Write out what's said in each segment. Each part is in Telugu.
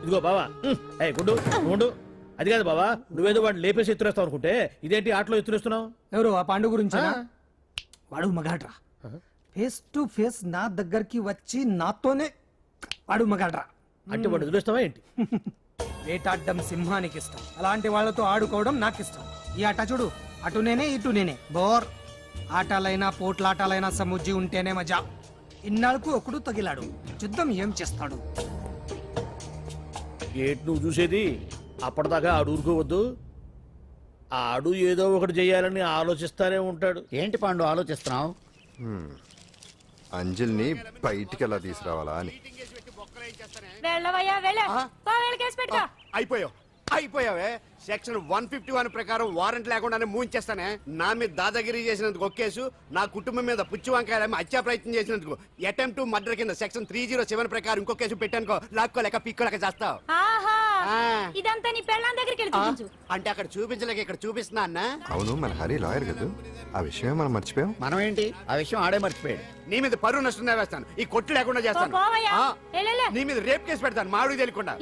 ఇదిగో బావా గుడ్డు గుండు అది కాదు బావా, నువ్వేదో వాడిని లేపేసి ఎత్తురేస్తావు అనుకుంటే ఇదేంటి ఆటలో ఎత్తురేస్తున్నావు? ఎవరు ఆ పాండు గురించి? వాడు మగాడ్రా, ఫేస్ టు ఫేస్ నా దగ్గరికి వచ్చి నాతోనే వాడు మగాడ్రా. అంటే వాడు వదిలేస్తావా ఏంటి? వేటాడ్డం సింహానికి ఇష్టం, అలాంటి వాళ్ళతో ఆడుకోవడం నాకు ఇష్టం. ఈ ఆట చూడు, అటు నేనే ఇటు నేనే, బోర్. ఆటలైనా పోట్లాటాలైనా సముజ్జి ఉంటేనే మజా. ఇన్నాళ్ళకు ఒకడు తగిలాడు, యుద్ధం ఏం చేస్తాడు? ఏంటి నువ్వు చూసేది? అప్పటిదాకా ఆడు ఊరుకోవద్దు, ఆడు ఏదో ఒకటి చెయ్యాలని ఆలోచిస్తానే ఉంటాడు. ఏంటి పాండు ఆలోచిస్తున్నావు? అంజలిని బయటికి ఎలా తీసుకురావాలా అని. అయిపోయావే. సెక్షన్ 151 ప్రకారం వారెంట్ లేకుండానే మూయించేస్తానే. నా మీద దాదాగిరి చేసినందుకు ఒక కేసు, నా కుటుంబం మీద పుచ్చి వంకాయ హత్యా ప్రయత్నం చేసినందుకు అటెంప్ట్ టు మర్డర్ కింద సెక్షన్ 307 ప్రకారం ఇంకో కేసు పెట్టానుకో, లాక్కోలేక పిక్కోలేక చేస్తావు. ఇదంతా నీ పెళ్ళాం దగ్గరికి వెళ్ళి చూపించు. అంటే అక్కడ చూపించలేక ఇక్కడ చూపిస్తున్నా అన్న. అవును, మన హరి లాయర్ కదా, ఆ విషయమే మనం మర్చిపోయాం. మనం ఏంటి ఆ విషయం ఆడే మర్చిపోయాడు. నీ మీద పరువు నష్టం వేస్తాను, ఈ కొట్టు లేకుండా చేస్తాను. నీ మీద రేప్ కేసు పెడతాను మాడు తెలియకుండా.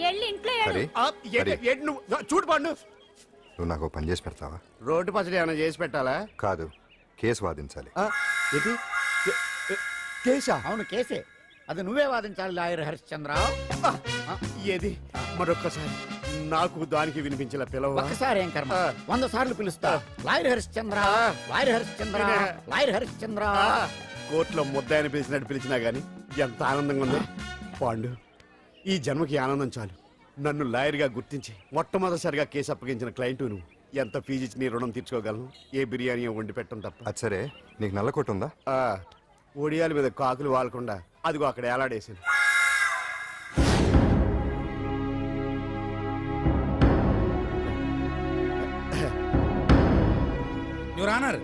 చూడు పండు, నువ్వు నాకు పని చేసి పెడతావా? రోడ్డు పచ్చడి ఏమైనా చేసి పెట్టాలా? కాదు, కేసు వాదించాలి. కేసా? అవును కేసే, అది నువ్వే వాదించాలి లాయర్ హరిశ్చంద్ర. ఏది మరొక్కసారి నాకు దానికి వినిపించిన పిలవ. ఒక్కసారి ఏం కర్మ, 100 సార్లు పిలుస్తా. Lawyer Harishchandra, lawyer Harishchandra, lawyer Harishchandra. కోర్టులో ముద్దాయని పిలిచినట్టు పిలిచినా గానీ ఎంత ఆనందంగా ఉంది పాండు. ఈ జన్మకి ఆనందం చాలు. నన్ను లాయర్గా గుర్తించి మొట్టమొదటిసారిగా కేసు అప్పగించిన క్లయింట్ నువ్వు. ఎంత ఫీజు ఇచ్చి నీ రుణం తీర్చుకోగలను? ఏ బిర్యానీ వండి పెట్టడం తప్ప. అది సరే, నీకు నల్ల కొట్టు ఉందా? ఒడియాల మీద కాకులు వాలకుండా అదిగో అక్కడ ఏలాడేసాను. యువర్ ఆనర్,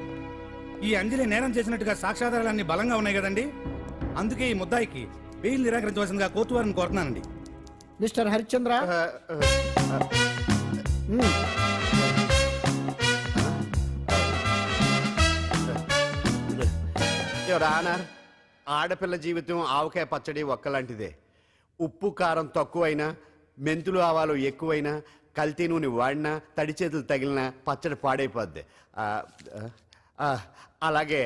ఈ అంజలి నేరం చేసినట్టుగా సాక్ష్యాధారాలన్నీ బలంగా ఉన్నాయి కదండి. అందుకే ఈ ముద్దాయికి బెయిల్ నిరాకరించవలసిందిగా కోర్టు వారిని కోరుతున్నానండి. మిస్టర్ హరిశ్చంద్ర, యువర్ ఆనర్, ఆడపిల్ల జీవితం ఆవకాయ పచ్చడి ఒక్కలాంటిదే. ఉప్పు కారం తక్కువైనా, మెంతులు ఆవాలు ఎక్కువైనా, కల్తీ నూనె వాడినా, తడి చేతులు తగిలినా పచ్చడి పాడైపోద్ది. అలాగే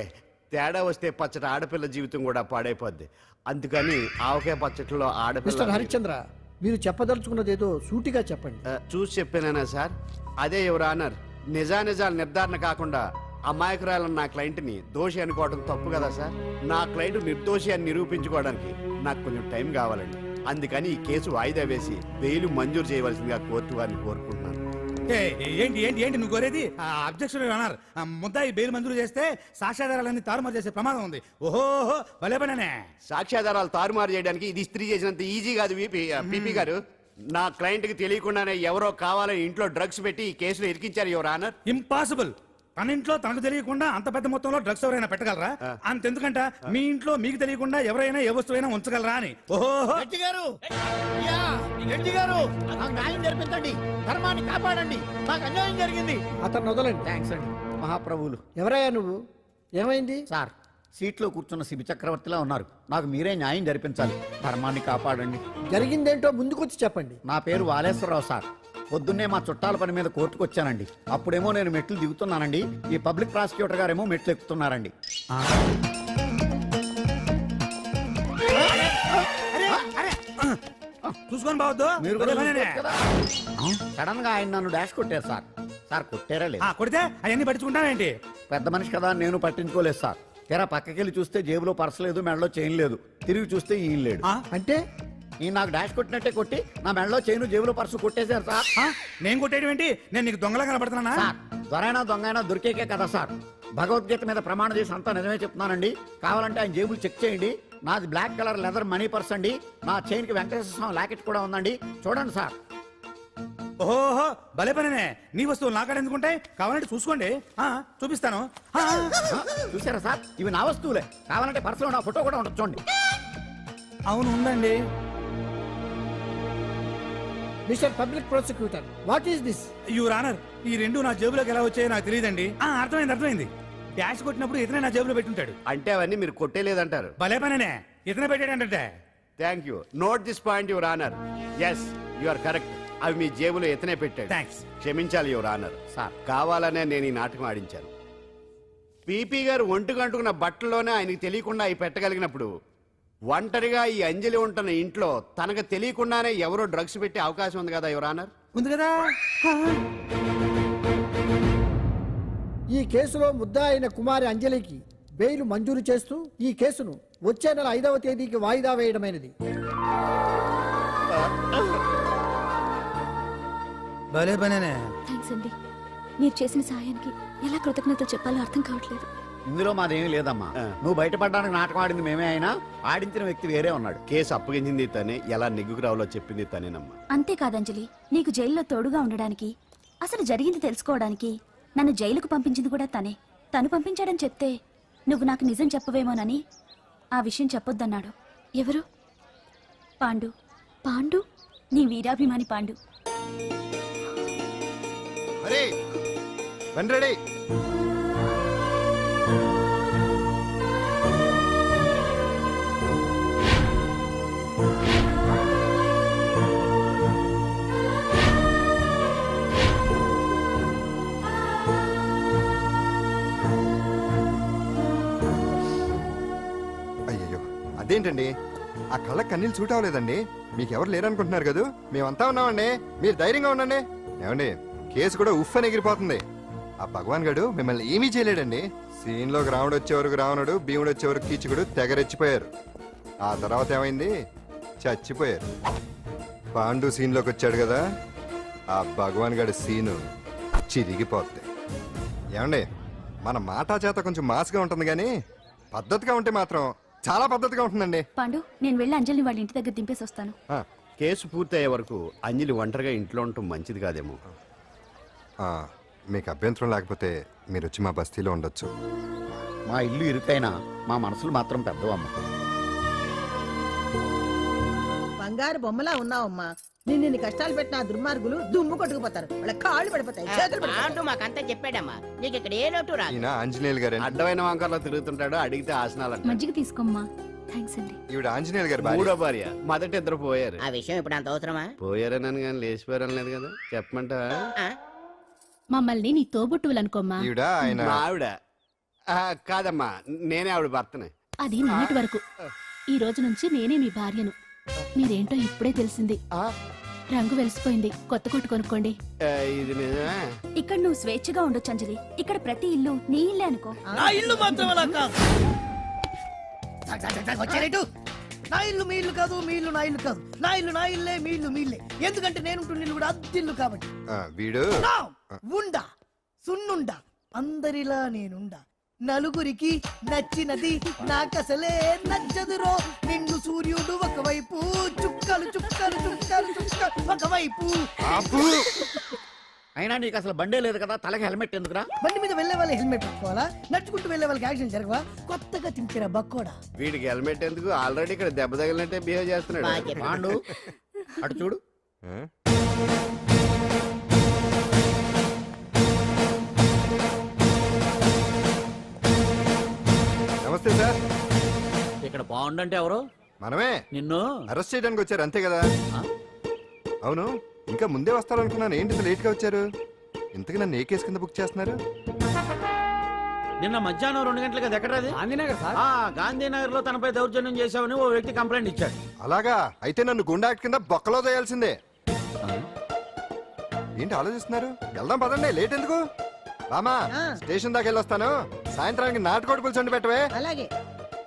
తేడా వస్తే పచ్చడి ఆడపిల్ల జీవితం కూడా పాడైపోద్ది. అందుకని ఆవకాయ పచ్చడిలో ఆడపిల్ల. హరిశ్చంద్ర, మీరు చెప్పదలుచుకున్నది ఏదో సూటిగా చెప్పండి. చూసి చెప్పానా సార్? అదే యువర్ ఆనర్, నిజానిజాలు నిర్ధారణ కాకుండా అమాయకురాలన్న నా క్లయింట్ని దోషి అనుకోవడం తప్పు కదా సార్. నా క్లయింట్ నిర్దోషి అని నిరూపించుకోవడానికి నాకు కొంచెం టైం కావాలండి. అందుకని ఈ కేసు వాయిదా వేసి బెయిల్ మంజూరు చేయవలసిందిగా కోర్టు వారిని కోరుకుంటున్నాను. ఏంటి ఏంటి ఏంటి నువ్వు కోరేది? అబ్జెక్షన్ అన్నారు. ముద్దాయి బెయిల్ మంజూరు చేస్తే సాక్ష్యాధారాలన్నీ తారుమారు చేసే ప్రమాదం ఉంది. ఓహో భలే పనే. సాక్ష్యాధారాలు తారుమారు చేయడానికి ఇది ఇస్త్రీ చేసినంత ఈజీ కాదు పీపీ గారు. నా క్లయింట్ కి తెలియకుండానే ఎవరో కావాలని ఇంట్లో డ్రగ్స్ పెట్టి ఈ కేసులో ఇరికించారు యువర్ ఆనర్. ఇంపాసిబుల్. తన ఇంట్లో తనకు తెలియకుండా అంత పెద్ద మొత్తంలో డ్రగ్స్ ఎవరైనా పెట్టగలరా? అంతెందుకంట మీ ఇంట్లో మీకు తెలియకుండా ఎవరైనా ఏ వస్తువైనా ఉంచగలరా అని. ఓహో న్యాయం జరిపించండి, ధర్మాన్ని కాపాడండి, నాకు అన్యాయం జరిగింది. అతను వదలండి. థ్యాంక్స్ అండి మహాప్రభువులు. ఎవరయ్యా నువ్వు? ఏమైంది సార్? సీట్లో కూర్చున్న శిబి చక్రవర్తిలా ఉన్నారు. నాకు మీరే న్యాయం జరిపించాలి, ధర్మాన్ని కాపాడండి. జరిగిందేంటో ముందుకొచ్చి చెప్పండి. నా పేరు వాలేశ్వరరావు సార్. పొద్దున్నే మా చుట్టాల పని మీద కోర్టుకు వచ్చానండి. అప్పుడేమో నేను మెట్లు దిగుతున్నానండి, ఈ పబ్లిక్ ప్రాసిక్యూటర్ గారేమో మెట్లు ఎక్కుతున్నారండి. చూసుకొని బావద్దు. సడన్ గా ఆయన నన్ను డాష్ కొట్టారు సార్. సార్ కొట్టారా లేదు? కొడితే అవన్నీ పట్టించుకుంటానేంటి? పెద్ద మనిషి కదా నేను పట్టించుకోలేదు సార్. తెరా పక్కకెళ్ళి చూస్తే జేబులో పర్స్ లేదు, మెడలో చైన్ లేదు. తిరిగి చూస్తే ఈయన లేడు. అంటే ఈ నాకు డాష్ కొట్టినట్టే కొట్టి నా మెడలో చైను జేబులో పర్సు కొట్టేశారు సార్. నేను కొట్టేయడం ఏంటి? నేను నీకు దొంగలా కనబడుతున్నా సార్? దొరైనా దొంగైనా దొరికేకే కదా సార్. భగవద్గీత మీద ప్రమాణం చేసి అంతా నిజమే చెప్తున్నానండి. కావాలంటే ఆయన జేబులు చెక్ చేయండి. నాది black colour leather money purse అండి. నా చైన్ కి వెంకటేశ్వర స్వామి లాకెట్ కూడా ఉందండి, చూడండి సార్. ఓహో భలే పనే. నీ వస్తువులు నాకాడ ఎందుకుంటాయి? కావాలంటే చూసుకోండి, చూపిస్తాను. చూసారా సార్, ఇవి నా వస్తువులే. కావాలంటే పర్సులో నా ఫోటో కూడా ఉండొచ్చు చూడండి. అవును ఉందండి. Mister public prosecutor, what is this? Your honour, ఈ రెండు నా జేబులోకి ఎలా వచ్చాయో నాకు తెలియదండి. అర్థమైంది. డాష్ కొట్టినప్పుడు ఇతనే నా జేబులో పెట్టుంటాడు. అంటే అవన్నీ మీరు కొట్టేలేదంటారు? భలే పనే, ఇతనే పెట్టాడంటే. Thank you. Note this point your honour. Yes, you are correct. అవి మీ జేబులో ఎత్తనే పెట్టాడు. థ్యాంక్స్. క్షమించాలి యువర్ ఆనర్. సార్ కావాలనే నేను ఈ నాటకం ఆడించాను. పీపీ గారు ఒంటికి అంటుకున్న బట్టల్లోనే ఆయనకి తెలియకుండా అవి పెట్టగలిగినప్పుడు ఒంటరిగా ఈ అంజలి ఉంటున్న ఇంట్లో తనకు తెలియకుండానే ఎవరో డ్రగ్స్ పెట్టే అవకాశం ఉంది కదా యువర్ ఆనర్. ఉంది కదా. ఈ కేసులో ముద్దా అయిన కుమారి అంజలికి బెయిల్ మంజూరు చేస్తూ ఈ కేసును వచ్చే నెల 5వ తేదీకి వాయిదా వేయడమైనది. భలే పనేనే. థ్యాంక్స్ అండి. మీరు చేసిన సహాయానికి ఎలా కృతజ్ఞతలు చెప్పాలో అర్థం కావట్లేదు. ఇందులో మాదేమీ లేదమ్మా. నువ్వు బయటపడడానికి నాటకం ఆడింది మేమే అయినా ఆడించిన వ్యక్తి వేరే ఉన్నాడు. కేసు అప్పగించింది తనే, ఎలా నెగ్గుకు రావాలో చెప్పింది తనేనమ్మా. అంతేకాదంజలి, నీకు జైల్లో తోడుగా ఉండడానికి, అసలు జరిగింది తెలుసుకోవడానికి నన్ను జైలుకు పంపించింది కూడా తనే. తను పంపించాడని చెప్తే నువ్వు నాకు నిజం చెప్పవేమోనని ఆ విషయం చెప్పొద్దన్నాడు. ఎవరు? పాండు. పాండు, నీ వీరాభిమాని పాండు. అరే బండి రెడీ. అయ్యయ్యో అదేంటండి, ఆ కళ్ళ కన్నీళ్ళు సూట్ అవ్వలేదండి. మీకెవరు లేరనుకుంటున్నారు కదా, మేమంతా ఉన్నామండి. మీరు ధైర్యంగా ఉండండి. ఏమండి, కేసు కూడా ఉఫ్ అని ఎగిరిపోతుంది. ఆ భగవాన్ గడు మిమ్మల్ని ఏమీ చేయలేడండి. సీన్లోకి రావణుడు వచ్చే వరకు రావణుడు, భీముడు వచ్చే వరకు కీచుకుడు తెగరెచ్చిపోయారు. ఆ తర్వాత ఏమైంది, చచ్చిపోయారు. పాండు సీన్లోకి వచ్చాడు కదా, ఆ భగవాన్ గడి సీను చిరిగిపోద్ది. ఏమండి, మన మాటా చేత కొంచెం మాస్గా ఉంటుంది కానీ పద్ధతిగా ఉంటే మాత్రం చాలా పద్ధతిగా ఉంటుందండి. పాండు, నేను వెళ్ళి అంజలిని వాళ్ళ ఇంటి దగ్గర దింపేసి వస్తాను. ఆ, కేసు పూర్తయ్యే వరకు అంజలి ఒంటరిగా ఇంట్లో ఉండటం మంచిది కాదేమో. ఆ, మీకు అభ్యంతరం లేకపోతే మీరు వచ్చి మా బస్తీలో ఉండొచ్చు. మా ఇల్లు ఇరుకైనా మా మనసులు మాత్రం పెద్దవమ్మ. బంగారు బొమ్మలా ఉన్నావమ్మా. నిన్ను కష్టాలు పెట్టిన ఆ దుర్మార్గులు దుమ్ము కొట్టుకుపోతారు. వాళ్ళ కాళ్ళు పడిపోతాయి, చేతులు పడిపోతాయి. అంటూ మాకంతా చెప్పాడమ్మా. నీకు ఇక్కడ ఏ లోటు రాదు. ఈయన ఆంజనేయులు గారు. అడ్డమైన వంకర్లో తిరుగుతుంటాడు, అడిగితే ఆసనాలంట. మజ్జిగ తీసుకోమ్మా. థ్యాంక్స్ అండి. ఈవిడ ఆంజనేయులు గారు భార్య. మూడో భార్య. మొదట ఇద్దరు పోయారు. ఆ విషయం ఇప్పుడు అంత అవసరమా? పోయారనని కానీ లేచిపోయారని లేదు కదా. చెప్పమంటా? ఆ? మమ్మల్ని నీ తోబుట్టువులనుకోమ్మా. ఈవిడ ఆయన. మా ఆవిడ. కాదమ్మా, నేనే ఆవిడ భర్తనే. అది నిన్నటి వరకు. ఈ రోజు నుంచి నేనే మీ భార్యను. మీరేంటో ఇప్పుడే తెలిసింది. ఆ, రంగు వెలిసిపోయింది. కొత్త కొట్టు కొనుక్కోండి. ఇది నిజమే. ఇక్కడ నువ్వు స్వేచ్ఛగా ఉండొచ్చు అంజలి. ఇక్కడ ప్రతి ఇల్లు నీ ఇల్లే అనుకో. నా ఇల్లు మాత్రం అలా కాదు. వచ్చారేటు. నా ఇల్లు మీ ఇల్లు కాదు, మీ ఇల్లు నా ఇల్లు కాదు. నా ఇల్లు నా ఇల్లే, మీ ఇల్లు మీ ఇల్లే. ఎందుకంటే నేను ఉంటున్న ఇల్లు కూడా అద్దిల్లు కాబట్టి. వీడు నా ఉండా సున్నుండా అందరిలా నేనుండా. నలుగురికి నచ్చినది నాకసలే నచ్చదురో. నిన్ను సూర్యుడు ఒకవైపు, చుక్కలు చుక్కలు చుక్కలు చుక్కలు ఒకవైపు. అయినా నీకు అసలు బండే లేదు కదా, తలకి హెల్మెట్ ఎందుకురా? బండి మీద వెళ్లే వాళ్ళు హెల్మెట్ పెట్టుకోవాలా? నడుచుకుంటూ వెళ్లే వాళ్ళకి యాక్షన్ జరగవా? కొత్తగా తింటారా బక్కోడా? వీడికి హెల్మెట్ ఎందుకు? ఆల్రెడీ ఇక్కడ దెబ్బ తగిలినట్టే బిహేవ్ చేస్తున్నాడు. బాగా చెప్పావు. పాండు అటు చూడు. ఆ? నమస్తే సార్. ఇక్కడ బాగుండంటే ఎవరు? మనమే. నిన్ను అరెస్ట్ చేయడానికి వచ్చారు అంతే కదా? అవును, ఇంకా ముందే వస్తారనుకున్నాను. ఏంటి లేట్ గా వచ్చారు? ఇంతకు నన్ను ఏ కేసు కింద బుక్ చేస్తున్నారు? నిన్న మధ్యాహ్నం 2 గంటలకు అది ఎక్కడది? గాంధీనగర్ లో తనపై దౌర్జన్యం చేశామని ఓ వ్యక్తి కంప్లైంట్ ఇచ్చాడు. అలాగా? అయితే నన్ను గుండా యాక్ట్ కింద బొక్కలో చేయాల్సిందే. ఏంటి ఆలోచిస్తున్నారు? వెళ్దాం పదండి, లేట్ ఎందుకు? రామా, స్టేషన్ దాకా వెళ్ళొస్తాను. సాయంత్రానికి నాటుకోడి పులుసు వండి పెట్టవే. అలాగే.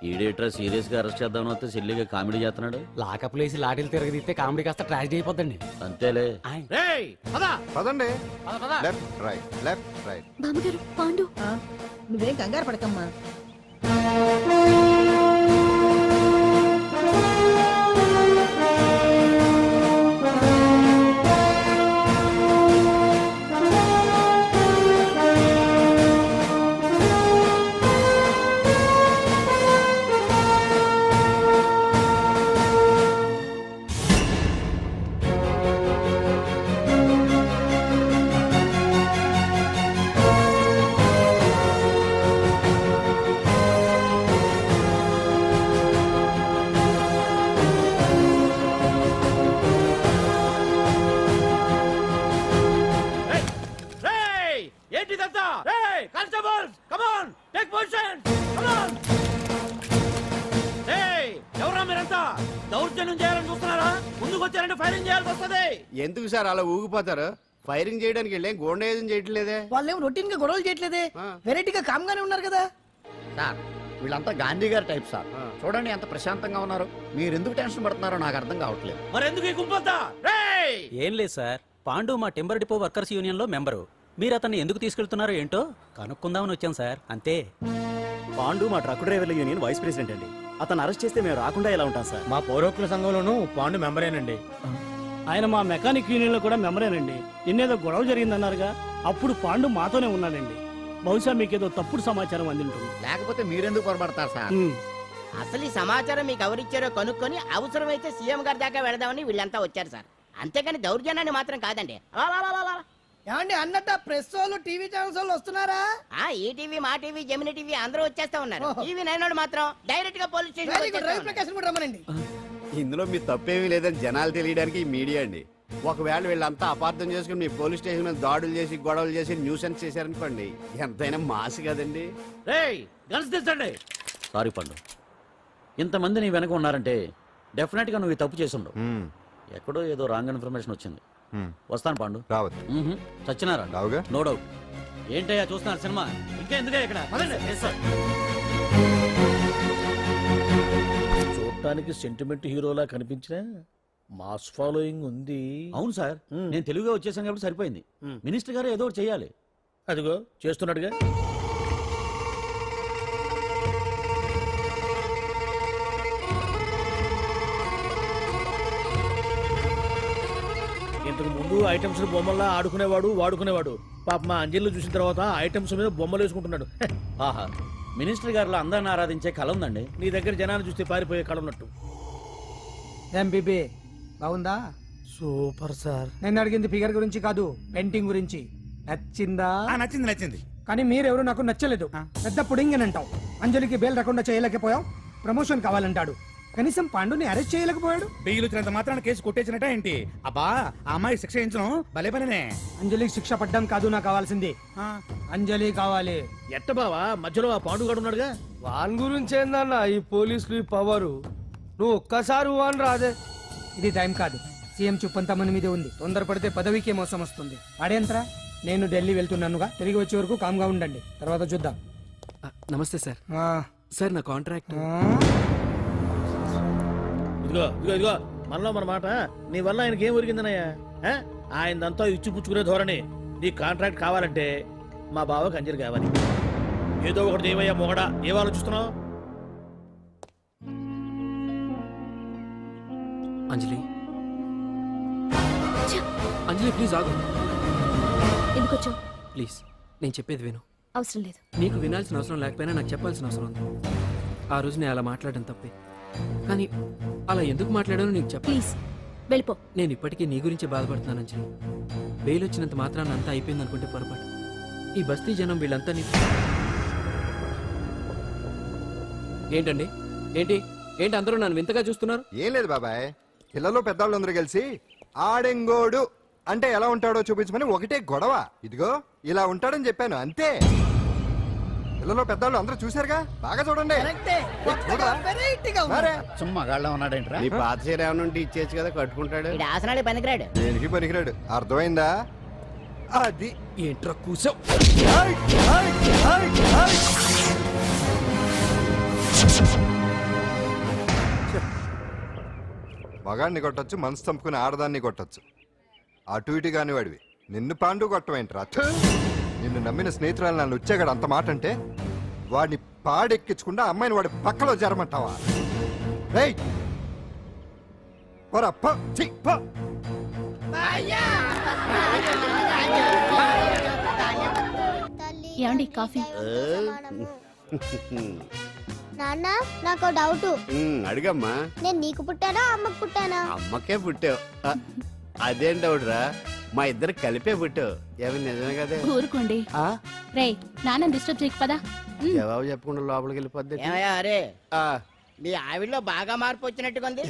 ఈడేట్రా సీరియస్ గా అరెస్ట్ చేద్దాం వస్తే సిల్లిగా కామెడీ చేస్తున్నాడు. లాకప్ లేసి లాఠీలు తిరగదీస్తే కామెడీ కాస్త ట్రాజడీ అయిపోద్దండి. అంతేలే. పదండి. Left right, left right. బామ్మగారు, పాండు. నువ్వేం కంగారు పడకమ్మా. ఊగిపోయాల్సి వస్తుంది. ఎందుకు సార్ అలా ఊగిపోతారు? ఫైరింగ్ చేయడానికి వెళ్ళేం గోండేజం చేయట్లేదే. వాళ్ళేం రొటీన్ గా గొడవలు చేయట్లేదే, ఆ. వెరైటీగా కామ్గానే ఉన్నారు కదా. సార్ వీళ్ళంతా గాంధీ గారి టైప్ సార్. చూడండి ఎంత ప్రశాంతంగా ఉన్నారో. మీరు ఎందుకు టెన్షన్ పడుతున్నారో నాకు అర్థం కావట్లేదు. మరెందుకు ఈ గుంపంతా? రేయ్! ఏం లేదు సార్, పాండు మా టింబర్ డిపో వర్కర్స్ యూనియన్ లో మెంబరు. మీరు అతన్ని ఎందుకు తీసుకెళ్తున్నారో ఏంటో కనుక్కుందామని వచ్చాం సార్, అంతే. పాండు మా ట్రక్ డ్రైవర్ల యూనియన్ వైస్ ప్రెసిడెంట్ అండి. అతను అరెస్ట్ చేస్తే మేము రాకుండా ఎలా ఉంటాం సార్? మా పౌరోక్ల సంఘంలోనూ పాండు మెంబరేనండి. ఆయన మా మెకానిక్ యూనియన్ లో కూడా మెంబరేనండి. నిన్నేదో గొడవ జరిగిందన్నారుగా, అప్పుడు పాండు మాతోనే ఉన్నాడండి. బహుశా మీకేదో తప్పుడు సమాచారం అందింటుంది. లేకపోతే మీరెందుకు పొరపడతారు సార్? అసలు ఈ సమాచారం మీకు ఎవరిచ్చారో కనుక్కొని అవసరమైతే సీఎం గారి దాకా వెళదామని వీళ్ళంతా వచ్చారు సార్. అంతేకాని దౌర్జన్యాన్ని మాత్రం కాదండి. ఏమండి అన్నట్ట ప్రెస్ వాళ్ళు టీవీ ఛానల్స్ వాళ్ళు వస్తున్నారా? ఈ టీవీ మా టీవీ జమిని టీవీ అందరూ వచ్చేస్తా ఉన్నారు. టీవీ నైన్ మాత్రం డైరెక్ట్ గా police very good, Ravi station. Prakasam కూడా రమ్మనండి. ఇందులో మీ తప్పేమీ లేదని జనాలు తెలియడానికి ఈ మీడియా అండి. ఒకవేళ వీళ్ళంతా అపార్థం చేసుకుని మీ పోలీస్ స్టేషన్ మీద దాడులు చేసి గొడవలు చేసి న్యూసెన్స్ చేశారనుకోండి, ఎంతైనా మాసి కదండి. రేయ్ గన్స్ తెచ్చండి. సారీ పండు, ఇంతమంది నీ వెనక ఉన్నారంటే డెఫినెట్ గా నువ్వు ఈ తప్పు చేసుండవు. ఎక్కడో ఏదో రాంగ్ ఇన్ఫర్మేషన్ వచ్చింది. వస్తాను పాండు. రావద్దు. చచ్చినారా? రావుగా. No doubt. ఏంటయ్యా చూస్తున్నారు సినిమా? ఇంకా ఎందుకే ఇక్కడ? పదండి. చూడటానికి సెంటిమెంట్ హీరోలా కనిపించిన మాస్ ఫాలోయింగ్ ఉంది. అవును సార్, నేను తెలుగుగా వచ్చేసాను కాబట్టి సరిపోయింది. మినిస్టర్ గారు ఏదో ఒకటి చేయాలి. అదిగో చేస్తున్నాడుగా. ఇంతకు ముందు ఐటమ్స్ బొమ్మల్లా ఆడుకునేవాడు, వాడుకునేవాడు. పాప మా అంజలిలో చూసిన తర్వాత ఐటమ్స్ మీద బొమ్మలు వేసుకుంటున్నాడు. ఆహా, మినిస్టర్ గారిలో అందరిని ఆరాధించే కళ ఉందండి. నీ దగ్గర జనాన్ని చూస్తే పారిపోయే కళ ఉన్నట్టు. ఎంబీబీ బాగుందా? Super sir. నేను అడిగింది ఫిగర్ గురించి కాదు, పెయింటింగ్ గురించి. నచ్చిందా? నచ్చింది నచ్చింది. కానీ మీరెవరు నాకు నచ్చలేదు. పెద్ద పుడింగ్ అంటావు, అంజలికి బెయిల్ రాకుండా చేయలేకపోయావు, ప్రమోషన్ కావాలంటాడు. కనీసం పాండుని అరెస్ట్ చేయలేకపోయాడు. బెయిల్ వచ్చినంత మాత్రాన కేసు కొట్టేసినట్ట ఏంటి? అబ్బా ఆ అమ్మాయి శిక్ష వేయించడం భలే పనినే. అంజలికి శిక్ష పడ్డం కాదు నాకు కావాల్సింది, అంజలి కావాలి. ఎట్ట బావా, మధ్యలో ఆ పాండుగాడు ఉన్నాడుగా. వాన్ గురించి ఏందన్నా ఈ పోలీసులు ఈ పవరు? నువ్వు ఒక్కసారి వాన్ రాదే. ఇది టైం కాదు, సీఎం చూపంతా మన మీదే ఉంది. తొందరపడితే పదవికే మోసం వస్తుంది. ఆడేంతరా, నేను ఢిల్లీ వెళ్తున్నానుగా, తిరిగి వచ్చే వరకు కామ్గా ఉండండి, తర్వాత చూద్దాం. నమస్తే సార్. సార్ నా కాంట్రాక్ట్. ఇదిగో ఇదిగో ఇదిగో, మనలో మన మాట. నీ వల్ల ఆయనకి ఏం ఒరిగిందనయ్యా? ఆయనదంతా ఇచ్చి పుచ్చుకునే ధోరణి. నీ కాంట్రాక్ట్ కావాలంటే మా బావకి అంజలి కావాలి. ఏదో ఒకటి ఏమయ్యా మొగడా, ఏం ఆలోచిస్తున్నావు? అంజలి, అంజలి ప్లీజ్ ఆగు. ఎందుకు వచ్చావు? ప్లీజ్ నేను చెప్పేది విను. అవసరం లేదు. నీకు వినాల్సిన అవసరం లేకపోయినా నాకు చెప్పాల్సిన అవసరం ఉంది. ఆ రోజు నేను అలా మాట్లాడడం తప్పే, కానీ అలా ఎందుకు మాట్లాడానో నీకు చెప్ప. ప్లీజ్ వెళ్ళిపో. నేను ఇప్పటికీ నీ గురించి బాధపడుతున్నాను అంజలి. బెయిల్ వచ్చినంత మాత్రాన అంతా అయిపోయింది అనుకుంటే పొరపాటు. ఈ బస్తీ జనం వీళ్ళంతా నీ... ఏంటండి, ఏంటి ఏంటి అందరూ నన్ను వింతగా చూస్తున్నారు? ఏం లేదు బాబాయ్, పిల్లలు పెద్దవాళ్ళు అందరూ కలిసి ఆడెంగోడు అంటే ఎలా ఉంటాడో చూపించమని ఒకటే గొడవ. ఇదిగో ఇలా ఉంటాడని చెప్పాను అంతే. పిల్లలు పెద్దవాళ్ళు అందరూ చూశారుగా, బాగా చూడండి. మరే. సుమ్మా గాళ్ళ ఉన్నాడేంట్రా? నీ పాత చీర ఏమైనా ఉంటే ఇచ్చేచ్చు కదా, కట్టుకుంటాడు. ఈడు ఆసనాలే పనికిరాడు. దేనికి పనికిరాడు, అర్థమైందా? అది ఏంట్రా కూసావు? మగాడిని కొట్టచ్చు, మనసు చంపుకుని ఆడదాన్ని కొట్టచ్చు. అటు ఇటు కాని వాడివి నిన్ను పాండు కొట్టమేంట్రా? నిన్ను నమ్మిన స్నేహితురాలు నన్ను వచ్చాగాడు అంత మాట అంటే వాడిని పాడెక్కించకుండా అమ్మాయిని వాడి పక్కలో జరమంటావా? రేయ్ పోరా, పో, ఛీ, పో. ఏమండి కాఫీ? నాన్న నాకు డౌట్. అడిగమ్మా. నేను నీకు పుట్టానా అమ్మకు పుట్టానా? అమ్మకే పుట్టావు. అదేం డౌట్ రా, మా ఇద్దరు కలిపే పుట్టావు. ఏమి నిజమే కదే? ఊరుకోండి. రే నాన్న డిస్టర్బ్ చేయకు పదా. జవాబు చెప్పకుండా లోపలికి వెళ్ళిపోద్ది. ఏమయ్యా అరే, నీ ఆవిడలో బాగా మార్పు వచ్చినట్టుగా ఉంది.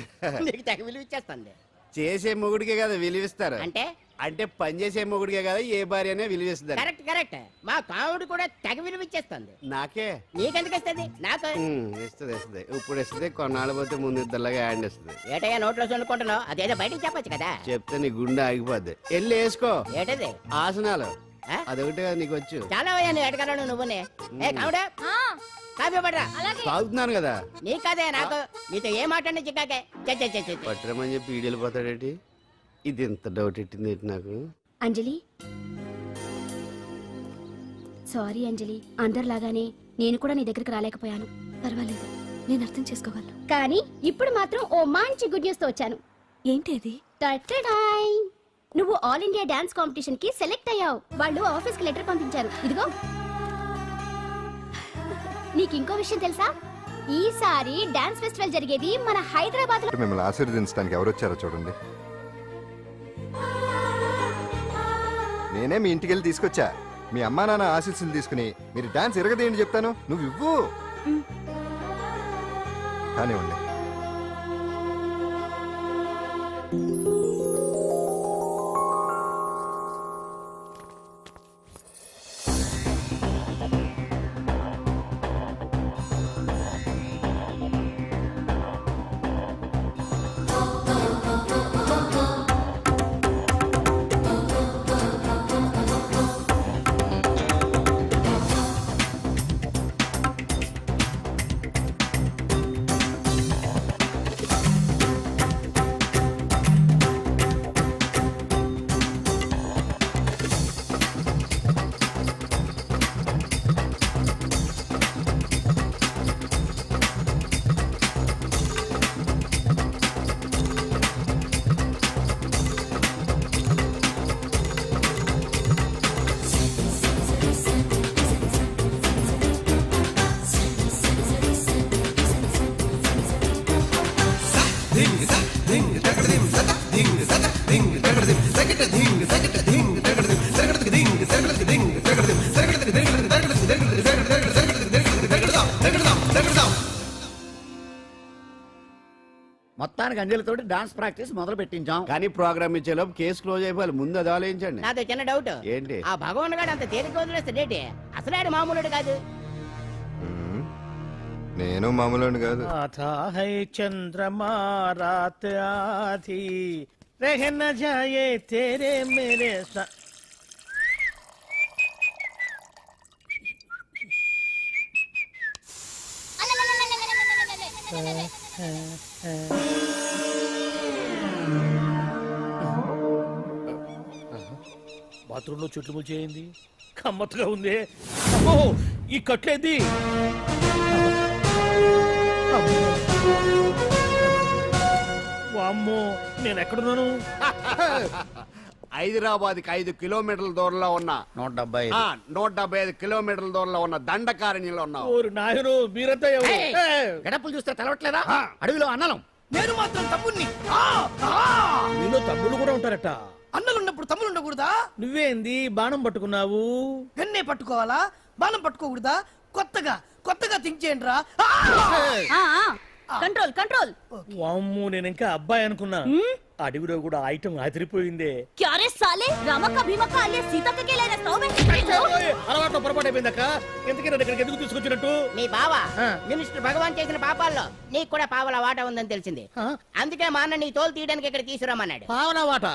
నీకు తెగ విలువ ఇచ్చేస్తుంది. చేసే మొగుడికే కదా విలువిస్తారు. అంటే అంటే పనిచేసే మొగుడికే కదా ఏ భార్య అనే విలువేస్తుంది కరెక్ట్ కరెక్ట్ మా కాముడు కూడా తెగ విలువిచ్చేస్తుంది. నాకే నీకెందుకు ఇస్తుంది? నాకు ఇస్తుంది ఇప్పుడు ఇస్తుంది కొన్నాళ్ళు పోతే ముందు ఇద్దరులాగా హ్యాండ్ ఇస్తుంది. ఏటయ్యా నోట్లో చల్లుకుంటున్నావు? అదేదో బయటికి చెప్పొచ్చు కదా. చెప్తే నీ గుండె ఆగిపోద్ది. వెళ్ళి వేసుకో ఏటది? ఆసనాలు. ఆ? అదొకటి కదా నీకు వచ్చు. చాలా అయ్యా నువ్వు ఎడగలను నువ్వునే. ఏ కాముడా కాఫీ పడరా. తాగుతున్నాను కదా. నీ కదే నాకు నీతో ఏ మాట్లాడి చిక్కాకే. పట్టరమని చెప్పి ఈడు వెళ్ళిపోతాడేటి. ఇది ఎంత డౌట్ ఎట్టింది ఏంటి నాకు. అంజలి సారీ అంజలి, అందరిలాగానే నేను కూడా నీ దగ్గరికి రాలేకపోయాను. పర్వాలేదు, నేను అర్థం చేసుకోగలను. కానీ ఇప్పుడు మాత్రం ఓ మంచి గుడ్ న్యూస్ తో వచ్చాను. ఏంటి అది? నువ్వు ఆల్ ఇండియా డాన్స్ కాంపిటీషన్ కి సెలెక్ట్ అయ్యావు. వాళ్ళు ఆఫీస్ కి లెటర్ పంపించారు. ఇదిగో. నీకు ఇంకో విషయం తెలుసా? ఈసారి డాన్స్ ఫెస్టివల్ జరిగేది మన హైదరాబాద్ లో. మిమ్మల్ని ఆశీర్వదించడానికి ఎవరు వచ్చారో చూడండి. నేనే మీ ఇంటికి వెళ్ళి తీసుకొచ్చా. మీ అమ్మా నాన్న ఆశీస్సులు తీసుకుని మీరు డాన్స్ ఎరగదేంటి చెప్తాను. నువ్వు ఇవ్వు. కానివ్వండి. మొత్తానికి అంజలితోటి డాన్స్ ప్రాక్టీస్ మొదలు పెట్టించాం. కానీ ప్రోగ్రామ్ ఇచ్చేలోపు కేసు క్లోజ్ అయిపోవాలి. ముందు అది ఆలోచించండి. నాతో చిన్న డౌట్. ఏంటి? ఆ భగవాన్ గారు అంత తేలిక వదిలేస్తాడేటి? అసలు ఆడు మామూలుడు కాదు. నేను మామూలు కాదు. है चंद्रमा रात आधी रह न जाए तेरे मेरे साथ. బాత్రూంలో చెట్లు ముల్చేయింది. కమ్మత్తుగా ఉంది. అమ్మో ఈ కట్లేది. వామ్మో నేను ఎక్కడున్నాను? హైదరాబాద్కి 5 కిలోమీటర్ల దూరంలో ఉన్న 175 కిలోమీటర్ల దూరంలో ఉన్న దండకారణ్యంలో ఉన్నావు. ఓరు నాయను మీరంతా ఎవరు? గడపలు చూస్తే తెలవట్లేదా? అడవిలో అన్నలం. నేను మాత్రం తమ్ముణ్ణి. మీలో తమ్ముళ్ళు కూడా ఉంటారట. అన్నలున్నప్పుడు తమ్ముడు ఉండకూడదా? నువ్వేంది బాణం పట్టుకున్నావు? గన్నే పట్టుకోవాలా? బాణం పట్టుకోకూడదా? కొత్తగా కొత్తగా థింక్ చేయండి రా. Control control. వామ్మో నేను ఇంకా అబ్బాయి అనుకున్నా. అడవిలో కూడా ఐటమ్ అదిరిపోయిందే. క్యారే సాలే రామక్క భీమక్క అలియా సీతక్క కే లేనా స్టవ్ అలవాటు పొరపాటు అయిపోయిందక్క. ఎందుకని ఇక్కడికి ఎందుకు తీసుకొచ్చినట్టు? మీ బావ మినిస్టర్ భగవాన్ చేసిన పాపాల్లో నీకు కూడా పావల వాటా ఉందని తెలిసింది. అందుకే మా అన్న నీ తోలు తీయడానికి ఇక్కడ తీసుకురామన్నాడు. పావనా వాటా?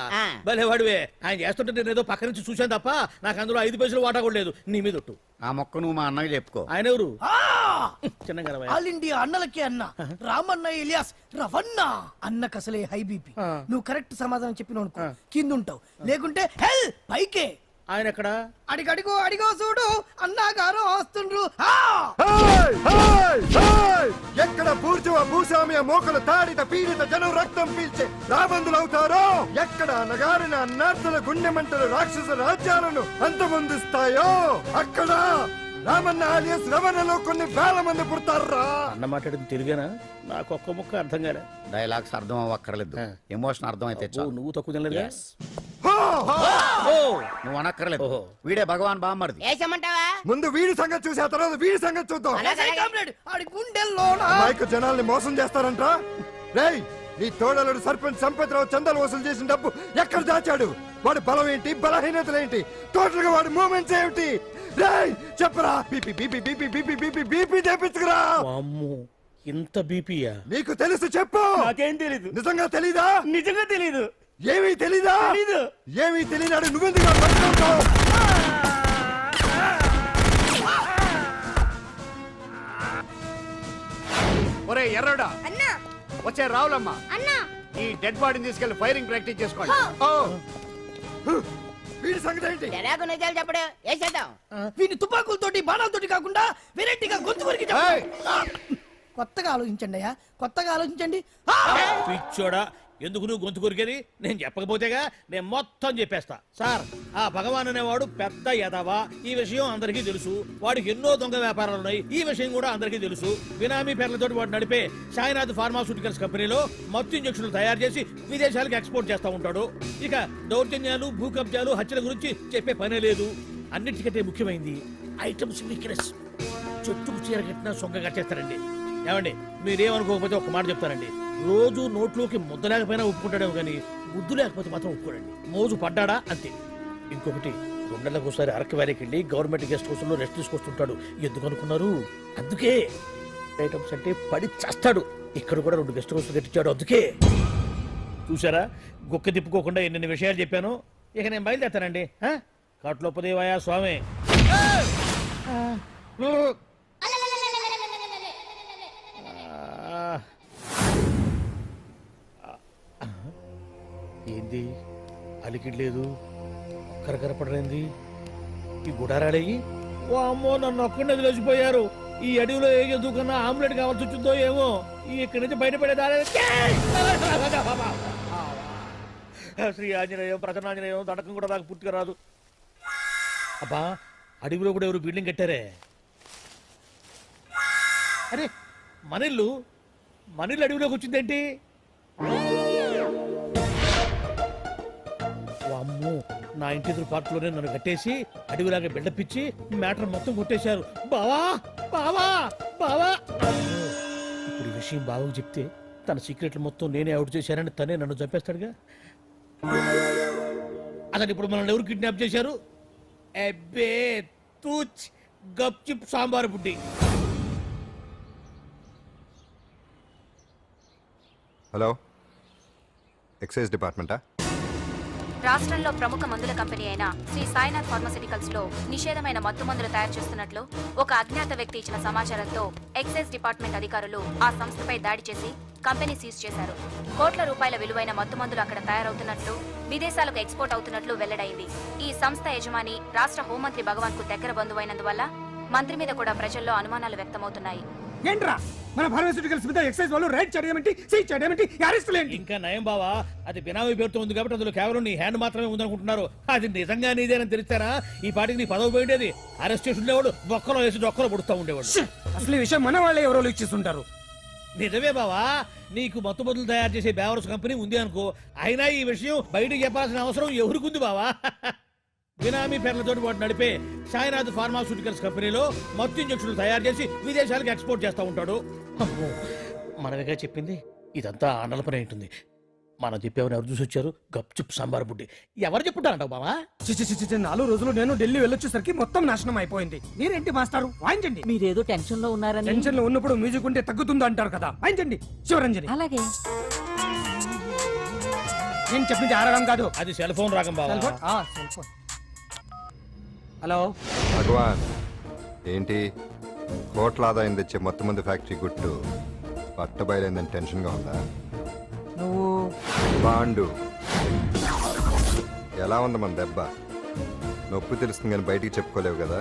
భలే వాడివే. ఆయన చేస్తుంటే నేను ఏదో పక్క నుంచి చూశాను తప్ప నాకు అందులో 5 పైసలు వాటా కూడా లేదు. నీ మీద ఒట్టు. ఆ మొక్క నువ్వు మా అన్నకి చెప్పుకో. ఆయన ఎవరు? చిన్నగా ఆల్ ఇండియా అన్నలకే అన్న రామన్న ఇలియాస్ రవన్న. అన్నకు అసలే హై బీపీ. నువ్వు కరెక్ట్ సమాధానం చెప్పిన కింద ఉంటావు, లేకుంటే హెల్ పైకే. ఆయన ఎక్కడ? అడిగడిగో అడిగో చూడు అన్నగారు వస్తుండ్రు. ఎక్కడ బూర్జువ భూస్వామ్య మోకలు తాడిత పీడిత జనం రక్తం పీల్చే రాబందులవుతారో, ఎక్కడ నగారిన అన్నార్థుల గుండె మంటలు రాక్షస రాజ్యాలను అంతమొందిస్తాయో, అక్కడ రామన్న ఆలియస్ రవణలో కొన్ని వేల మంది పుడతారా. అన్న మాట్లాడింది తెలుగేనా? నాకు ఒక్క ముక్క అర్థం కాలే. డైలాగ్స్ అర్థం అవ్వక్కర్లేదు, ఎమోషన్ అర్థం అయితే నువ్వు తక్కువ తినలేదు. నువ్వు అనక్కర్లేదు. వీడే భగవాన్ బామ్మర్ది. వేసమంటావా? ముందు వీడి సంగతి చూసి ఆ తర్వాత వీడి సంగతి చూద్దాం. గుండెల్లో జనాల్ని మోసం చేస్తారంట. రేయ్ నీ తోడలుడు సర్పంచ్ సంపత్రావు చందాలు వసూలు చేసిన డబ్బు ఎక్కడ దాచాడు? వాడి బలం ఏంటి, బలహీనతలు ఏంటి, టోటల్ గా వాడి మూమెంట్స్ ఏమిటి? రేయ్ చెప్పరా. BP BP BP BP BP BP చేపించుకురా. అమ్మో ఇంత బీపీయా? నీకు తెలుసు చెప్పు. నాకేం తెలీదు. నిజంగా తెలీదా? నిజంగా తెలీదు. ఏమీ తెలీదా? తెలీదు. ఏమీ తెలియనాడు నువ్వెందుకు పట్టుకుంటావు? ఒరే ఎర్రడా, అన్నా వచ్చే రావులమ్మా, అన్నా ఈ డెడ్ బాడీని తీసుకెళ్లి ఫైరింగ్ ప్రాక్టీస్ చేసుకోండి. ఓ. వీడి సంగతి ఏంటి? తెరాకు నిజాలు చెప్పడు వేసేద్దాం. వీని తుపాకులతోటి బాణాలతోటి కాకుండా వెరైటీగా గొంతు వరకు ఏయ్! కొత్తగా ఆలోచించండి అయ్యా, కొత్తగా ఆలోచించండి. పిచ్చోడా, ఎందుకు నువ్వు గొంతు కొరికేది? నేను చెప్పకపోతేగా నేను మొత్తం చెప్పేస్తా. సార్, ఆ భగవాన్ అనేవాడు పెద్ద యదవా, ఈ విషయం అందరికీ తెలుసు. వాడికి ఎన్నో దొంగ వ్యాపారాలు ఉన్నాయి, ఈ విషయం కూడా అందరికీ తెలుసు. బినామీ పేర్లతోటి వాడు నడిపే సాయినాథ్ ఫార్మాస్యూటికల్స్ కంపెనీలో మత్తు ఇంజక్షన్లు తయారు చేసి విదేశాలకు ఎక్స్పోర్ట్ చేస్తా ఉంటాడు. ఇక దౌర్జన్యాలు, భూ కబ్జాలు, హత్యల గురించి చెప్పే పనే లేదు. అన్నిటికంటే ముఖ్యమైనది ఐటమ్స్ వీక్నెస్. చెట్టుకు చీర కట్టినా సొంగ కట్టేస్తారండి. ఏమండి, మీరేమనుకోకపోతే ఒక మాట చెప్తానండి. రోజు నోట్లోకి ముద్ద లేకపోయినా ఒప్పుకుంటాడేమో కానీ ముద్దు లేకపోతే మాత్రం ఒప్పుకోడండి. మోజు పడ్డాడా అంతే. ఇంకొకటి, 2 నెలలకు ఒకసారి అరకు వ్యాలీకి వెళ్ళి గవర్నమెంట్ గెస్ట్ హౌస్ లో రెస్ట్ తీసుకొస్తుంటాడు. ఎందుకు అనుకున్నారు? అందుకే. ఐటమ్స్ అంటే పడి చేస్తాడు. ఇక్కడ కూడా 2 గెస్ట్ హౌస్ కట్టించాడు. అందుకే. చూసారా, గుక్క తిప్పుకోకుండా ఎన్ని విషయాలు చెప్పాను. ఇక నేను బయలుదేరుతానండి. కాట్లోపదేవాయా స్వామి. ఏంది అలికిడ్ లేదు, ఒక్కరు కనపడలేంది. ఈ గుడారాడయ్యి ఓ అమ్మో నన్ను ఒక్కడిని వదిలేసిపోయారు. ఈ అడవిలో ఏ జంతువుకన్నా ఆమ్లెట్ కావాల్సి వచ్చిందో ఏమో. ఇక్కడి నుంచి బయటపడేదారే. శ్రీ ఆంజనేయం, ప్రసన్నాంజనేయం, దడకం కూడా నాకు పూర్తిగా రాదు. అబ్బా, అడవిలో కూడా ఎవరు బిల్డింగ్ కట్టారే. అరే, మనిల్లు అడవిలోకి వచ్చిందేంటి? అమ్మో, నా ఇంటి ఎదురు పార్కులోనే నన్ను కట్టేసి అడవిలాగా బిల్డపిచ్చి మ్యాటర్ మొత్తం కొట్టేశారు. బావా బావా బావా. ఇప్పుడు ఈ విషయం బావకు చెప్తే తన సీక్రెట్లు మొత్తం నేనే అవుట్ చేశానని తనే నన్ను చంపేస్తాడుగా. అసలు ఇప్పుడు మనల్ని ఎవరు కిడ్నాప్ చేశారు? అబ్బే తూచ్ గప్ చిప్ సాంబార్ బుడ్డి. హలో, ఎక్సైజ్ డిపార్ట్మెంటా? రాష్ట్రంలో ప్రముఖ మందుల కంపెనీ అయిన శ్రీ సాయినాథ్ ఫార్మాస్యూటికల్స్ లో నిషేధమైన మత్తు మందులు తయారు చేస్తున్నట్లు ఒక అజ్ఞాత వ్యక్తి ఇచ్చిన సమాచారంతో ఎక్సైజ్ డిపార్ట్మెంట్ అధికారులు ఆ సంస్థపై దాడి చేసి కంపెనీ సీజ్ చేశారు. కోట్ల రూపాయల విలువైన మత్తు మందులు అక్కడ తయారవుతున్నట్లు, విదేశాలకు ఎక్స్పోర్ట్ అవుతున్నట్లు వెల్లడైంది. ఈ సంస్థ యజమాని రాష్ట్ర హోంమంత్రి భగవాన్ కు దగ్గర బంధువైనందువల్ల మంత్రి మీద కూడా ప్రజల్లో అనుమానాలు వ్యక్తమవుతున్నాయి. ఏంట్రా మన ఫార్మాస్యూటికల్స్ మీద ఎక్సైజ్ వాళ్ళు రైడ్ చేయడమేంటి, సీజ్ చేయడమేంటి, అరెస్టులు ఏంటి? ఇంకా నయం బావా, అది బినామీ పేరుతో ఉంది కాబట్టి అందులో కేవలం నీ హ్యాండ్ మాత్రమే ఉందనుకుంటున్నారు. అది నిజంగా నీదేనని తెలిస్తారా ఈ పాటికి నీ పదవి పోయిండేది. అరెస్ట్ చేసి ఉండేవాడు, బొక్కలో వేసి డొక్కలో పుడుతూ ఉండేవాడు. అసలు ఈ విషయం మన వాళ్ళే ఎవరో ఇచ్చేస్తుంటారు. నిజమే బావా, నీకు మత్తు మందులు తయారు చేసే బేవర్స్ కంపెనీ ఉంది అనుకో, అయినా ఈ విషయం బయటకు చెప్పాల్సిన అవసరం ఎవరికుంది బావా? బినామీ పేర్లతో వాడు నడిపే సాయినాథ్ ఫార్మాస్యూటికల్స్ కంపెనీలో మత్తు ఇంజక్షన్లు తయారు చేసి విదేశాలకు ఎక్స్పోర్ట్ చేస్తూ ఉంటాడు. అమ్మో, మనమేగా చెప్పింది. ఇదంతా ఆండల పని ఉంటుంది. మనం చెప్పేవని ఎవరు చూసి వచ్చారు? గప్చుప్ సాంబార్ బుడ్డి. ఎవరు చెప్పుంటారంటావు బావా? 4 రోజులు నేను ఢిల్లీ వెళ్ళొచ్చేసరికి మొత్తం నాశనం అయిపోయింది. మీరేంటి మాస్టారు, వాయించండి. మీరేదో టెన్షన్ లో ఉన్నారని. టెన్షన్ లో ఉన్నప్పుడు మ్యూజిక్ ఉంటే తగ్గుతుంది అంటారు కదా, వాయించండి. శివరంజని. అలాగే. నేను చెప్పింది ఆరడం కాదు. అది సెల్ ఫోన్ రాగం బావా. Cell phone. హలో భగవాన్, ఏంటి కోట్ల ఆదాయం తెచ్చే మొత్తం మంది ఫ్యాక్టరీ గుట్టు పట్టబయలైందని టెన్షన్గా ఉందా? నువ్వు బాండు ఎలా ఉంది మన దెబ్బ? నొప్పి తెలుస్తుంది కానీ బయటికి చెప్పుకోలేవు కదా.